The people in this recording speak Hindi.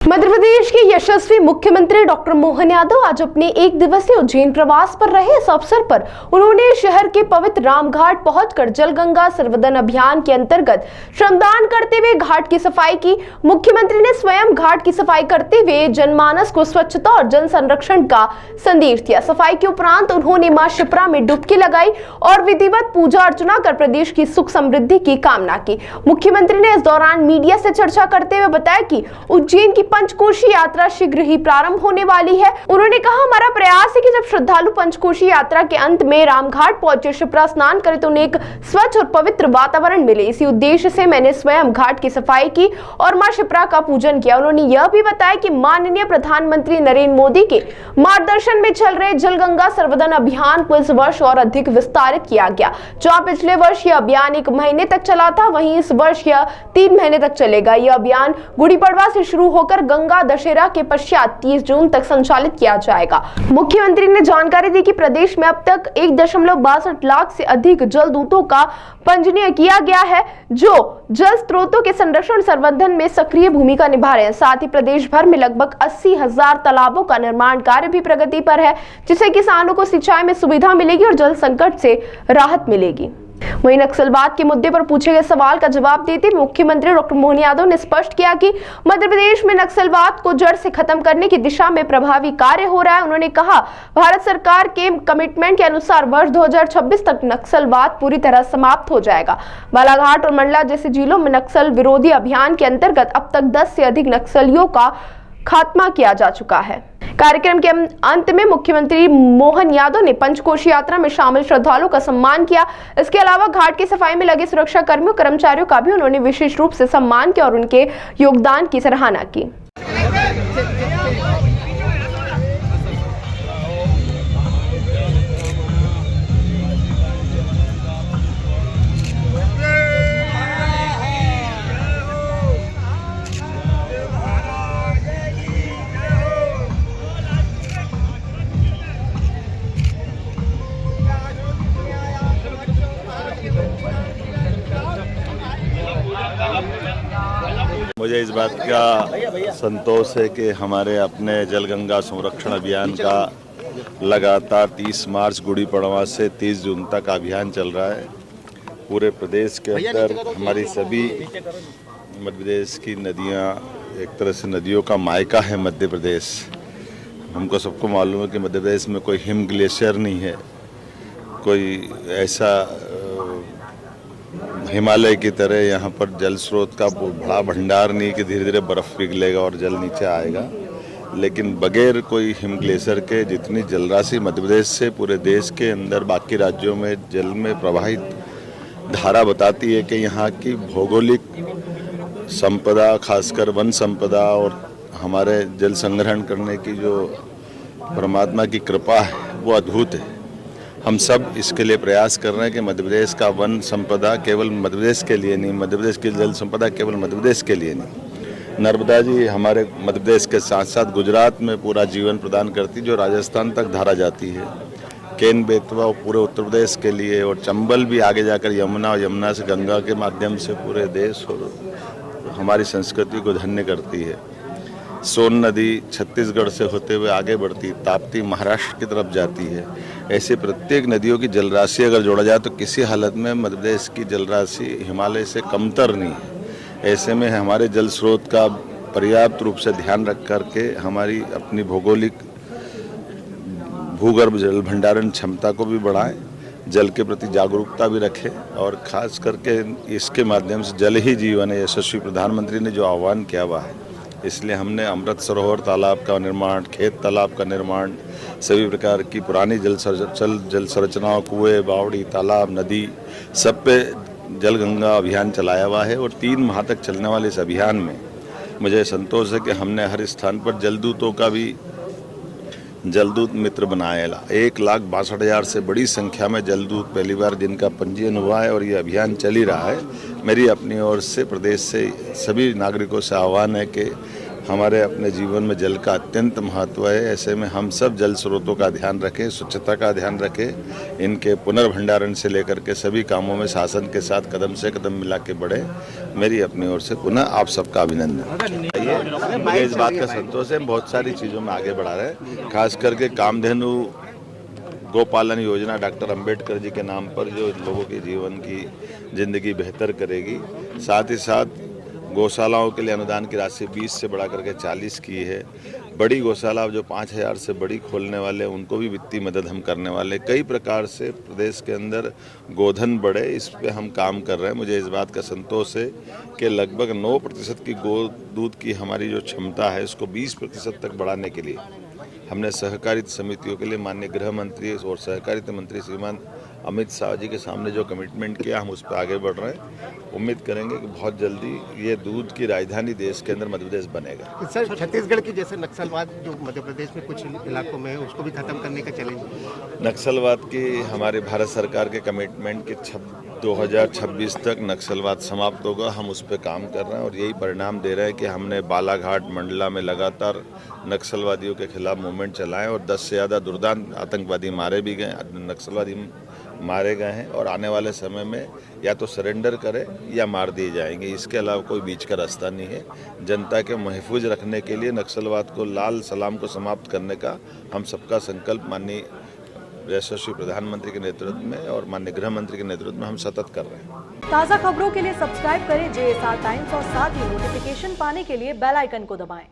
मध्य प्रदेश के यशस्वी मुख्यमंत्री डॉक्टर मोहन यादव आज अपने एक दिवसीय उज्जैन प्रवास पर रहे। इस अवसर पर उन्होंने शहर के पवित्र रामघाट पहुंचकर जल गंगा सर्वदन अभियान के अंतर्गत श्रमदान करते हुए घाट की सफाई की। मुख्यमंत्री ने स्वयं घाट की सफाई करते हुए जनमानस को स्वच्छता और जल संरक्षण का संदेश दिया। सफाई के उपरांत उन्होंने मां शिप्रा में डुबकी लगाई और विधिवत पूजा अर्चना कर प्रदेश की सुख समृद्धि की कामना की। मुख्यमंत्री ने इस दौरान मीडिया से चर्चा करते हुए बताया कि उज्जैन की पंचकोशी यात्रा शीघ्र ही प्रारंभ होने वाली है। उन्होंने कहा, हमारा प्रयास है कि जब श्रद्धालु पंचकोशी यात्रा के अंत में रामघाट पहुंचे, शिप्रा स्नान करें तो उन्हें एक स्वच्छ और पवित्र वातावरण मिले। इसी उद्देश्य से मैंने स्वयं घाट की सफाई की और मां शिप्रा का पूजन किया। उन्होंने यह भी बताया कि माननीय प्रधानमंत्री नरेंद्र मोदी के मार्गदर्शन में चल रहे जल गंगा सर्वदन अभियान को इस वर्ष और अधिक विस्तारित किया गया। जहां पिछले वर्ष यह अभियान 1 महीने तक चला था, वहीं इस वर्ष यह 3 महीने तक चलेगा। यह अभियान गुड़ी पड़वा से शुरू होकर गंगा दशहरा के पश्चात 30 जून तक संचालित किया जाएगा। मुख्यमंत्री ने जानकारी दी कि प्रदेश में अब तक 1.62 लाख से अधिक जल दूतों का पंजीयन किया गया है, जो जल स्रोतों के संरक्षण संवर्धन में सक्रिय भूमिका निभा रहे हैं। साथ ही प्रदेश भर में लगभग 80,000 तालाबों का निर्माण कार्य भी प्रगति पर है, जिससे किसानों को सिंचाई में सुविधा मिलेगी और जल संकट से राहत मिलेगी। वहीं नक्सलवाद के मुद्दे पर पूछे गए सवाल का जवाब देते हुए मुख्यमंत्री डॉक्टर मोहन यादव ने स्पष्ट किया कि मध्य प्रदेश में नक्सलवाद को जड़ से खत्म करने की दिशा में प्रभावी कार्य हो रहा है। उन्होंने कहा, भारत सरकार के कमिटमेंट के अनुसार वर्ष 2026 तक नक्सलवाद पूरी तरह समाप्त हो जाएगा। बालाघाट और मंडला जैसे जिलों में नक्सल विरोधी अभियान के अंतर्गत अब तक 10 से अधिक नक्सलियों का खात्मा किया जा चुका है। कार्यक्रम के अंत में मुख्यमंत्री मोहन यादव ने पंचकोशी यात्रा में शामिल श्रद्धालुओं का सम्मान किया। इसके अलावा घाट की सफाई में लगे सुरक्षा कर्मियों कर्मचारियों का भी उन्होंने विशेष रूप से सम्मान किया और उनके योगदान की सराहना की। मुझे इस बात का संतोष है कि हमारे अपने जल गंगा संरक्षण अभियान का लगातार 30 मार्च गुड़ी पड़वा से 30 जून तक अभियान चल रहा है। पूरे प्रदेश के अंदर हमारी सभी मध्य प्रदेश की नदियां, एक तरह से नदियों का मायका है मध्य प्रदेश। हमको सबको मालूम है कि मध्य प्रदेश में कोई हिम ग्लेशियर नहीं है, कोई ऐसा हिमालय की तरह यहाँ पर जल स्रोत का बड़ा भंडार नहीं कि धीरे धीरे बर्फ़ पिघलेगा और जल नीचे आएगा। लेकिन बगैर कोई हिम ग्लेशियर के जितनी जलराशि मध्य प्रदेश से पूरे देश के अंदर बाकी राज्यों में जल में प्रवाहित धारा बताती है कि यहाँ की भौगोलिक संपदा, खासकर वन संपदा और हमारे जल संग्रहण करने की जो परमात्मा की कृपा है वो अद्भुत है। हम सब इसके लिए प्रयास कर रहे हैं कि मध्य प्रदेश का वन संपदा केवल मध्य प्रदेश के लिए नहीं, मध्य प्रदेश की जल संपदा केवल मध्य प्रदेश के लिए नहीं। नर्मदा जी हमारे मध्य प्रदेश के साथ साथ गुजरात में पूरा जीवन प्रदान करती, जो राजस्थान तक धारा जाती है। केन बेतवा पूरे उत्तर प्रदेश के लिए, और चंबल भी आगे जाकर यमुना, और यमुना से गंगा के माध्यम से पूरे देश और हमारी संस्कृति को धन्य करती है। सोन नदी छत्तीसगढ़ से होते हुए आगे बढ़ती, ताप्ती महाराष्ट्र की तरफ जाती है। ऐसे प्रत्येक नदियों की जलराशि अगर जोड़ा जाए तो किसी हालत में मध्य प्रदेश की जलराशि हिमालय से कमतर नहीं है। ऐसे में हमारे जल स्रोत का पर्याप्त रूप से ध्यान रख करके हमारी अपनी भौगोलिक भूगर्भ जल भंडारण क्षमता को भी बढ़ाएं, जल के प्रति जागरूकता भी रखें, और ख़ास करके इसके माध्यम से जल ही जीवन है। यशस्वी प्रधानमंत्री ने जो आह्वान किया हुआ है, इसलिए हमने अमृत सरोवर तालाब का निर्माण, खेत तालाब का निर्माण, सभी प्रकार की पुरानी जल संरचनाओं, कुएं, बावड़ी, तालाब, नदी, सब पे जल गंगा अभियान चलाया हुआ है। और 3 माह तक चलने वाले इस अभियान में मुझे संतोष है कि हमने हर स्थान पर जलदूतों का भी जलदूत मित्र बनाया। 1,62,000 से बड़ी संख्या में जलदूत पहली बार जिनका पंजीयन हुआ है और ये अभियान चल ही रहा है। मेरी अपनी ओर से प्रदेश से सभी नागरिकों से आह्वान है कि हमारे अपने जीवन में जल का अत्यंत महत्व है। ऐसे में हम सब जल स्रोतों का ध्यान रखें, स्वच्छता का ध्यान रखें, इनके पुनर्भंडारण से लेकर के सभी कामों में शासन के साथ कदम से कदम मिला के बढ़े। मेरी अपनी ओर से पुनः आप सबका अभिनंदन। मुझे इस बात का संतोष है, बहुत सारी चीज़ों में आगे बढ़ा रहे हैं, खास करके कामधेनु गोपालन योजना डॉक्टर अंबेडकर जी के नाम पर जो लोगों के जीवन की ज़िंदगी बेहतर करेगी। साथ ही साथ गौशालाओं के लिए अनुदान की राशि 20 से बढ़ा करके 40 की है। बड़ी गौशाला जो 5000 से बड़ी खोलने वाले उनको भी वित्तीय मदद हम करने वाले। कई प्रकार से प्रदेश के अंदर गोधन बढ़े, इस पे हम काम कर रहे हैं। मुझे इस बात का संतोष है कि लगभग 9% की गौ दूध की हमारी जो क्षमता है उसको 20% तक बढ़ाने के लिए हमने सहकारिता समितियों के लिए माननीय गृह मंत्री और सहकारिता मंत्री श्रीमान अमित शाह जी के सामने जो कमिटमेंट किया, हम उस पर आगे बढ़ रहे हैं। उम्मीद करेंगे कि बहुत जल्दी ये दूध की राजधानी देश के अंदर मध्य प्रदेश बनेगा। सर, छत्तीसगढ़ की जैसे नक्सलवाद जो मध्य प्रदेश में कुछ इलाकों में है उसको भी खत्म करने का चैलेंज। नक्सलवाद की हमारे भारत सरकार के कमिटमेंट के 2026 तक नक्सलवाद समाप्त होगा। हम उस पर काम कर रहे हैं और यही परिणाम दे रहे हैं कि हमने बालाघाट मंडला में लगातार नक्सलवादियों के खिलाफ मूवमेंट चलाएं और 10 से ज़्यादा दुर्दांत आतंकवादी मारे भी गए, नक्सलवादी मारे गए हैं और आने वाले समय में या तो सरेंडर करें या मार दिए जाएंगे। इसके अलावा कोई बीच का रास्ता नहीं है। जनता के महफूज रखने के लिए नक्सलवाद को लाल सलाम को समाप्त करने का हम सबका संकल्प माननीय यशस्वी प्रधानमंत्री के नेतृत्व में और माननीय गृह मंत्री के नेतृत्व में हम सतत कर रहे हैं। ताज़ा खबरों के लिए सब्सक्राइब करें JSR टाइम्स और साथ ही नोटिफिकेशन पाने के लिए बेल आइकन को दबाएं।